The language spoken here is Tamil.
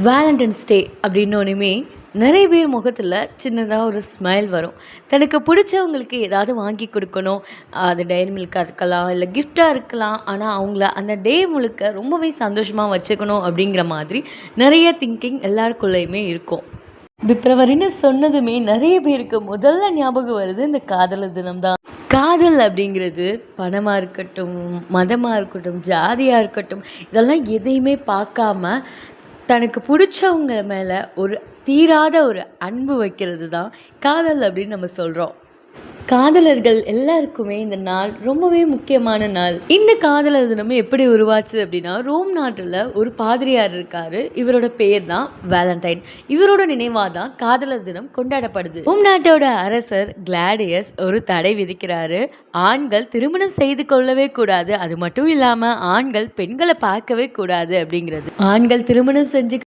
வேலண்டைன்ஸ் டே அப்படின்னோடனே நிறைய பேர் முகத்தில் சின்னதாக ஒரு ஸ்மைல் வரும். தனக்கு பிடிச்சவங்களுக்கு ஏதாவது வாங்கி கொடுக்கணும். அது டைரி மில்காக இருக்கலாம், இல்லை கிஃப்டாக இருக்கலாம். ஆனால் அவங்கள அந்த டே முழுக்க ரொம்பவே சந்தோஷமாக வச்சுக்கணும் அப்படிங்கிற மாதிரி நிறைய திங்கிங் எல்லாருக்குள்ளேயுமே இருக்கும். பிப்ரவரின்னு சொன்னதுமே நிறைய பேருக்கு முதல்ல ஞாபகம் வருது இந்த காதலர் தினம்தான். காதல் அப்படிங்கிறது பணமாக இருக்கட்டும், மதமாக இருக்கட்டும், ஜாதியாக இருக்கட்டும், இதெல்லாம் எதையுமே பார்க்காம தனக்கு பிடிச்சவங்க மேலே ஒரு தீராத ஒரு அன்பு வைக்கிறது தான் காதல் அப்படின்னு நம்ம சொல்கிறோம். காதலர்கள் எல்லாருக்குமே இந்த நாள் ரொம்பவே முக்கியமான நாள். இந்த காதலர் தினம் எப்படி உருவாச்சு அப்படின்னா, ரோம் நாட்டில் ஒரு பாதிரியார் இருக்காரு. இவரோட பேர் தான் வேலண்டைன். இவரோட நினைவாக தான் காதலர் தினம் கொண்டாடப்படுது. ரோம் நாட்டோட அரசர் கிளாடியஸ் ஒரு தடை விதிக்கிறாரு. ஆண்கள் திருமணம் செய்து கொள்ளவே கூடாது, அது மட்டும் இல்லாமல் ஆண்கள் பெண்களை பார்க்கவே கூடாது அப்படிங்கிறது. ஆண்கள் திருமணம் செஞ்சு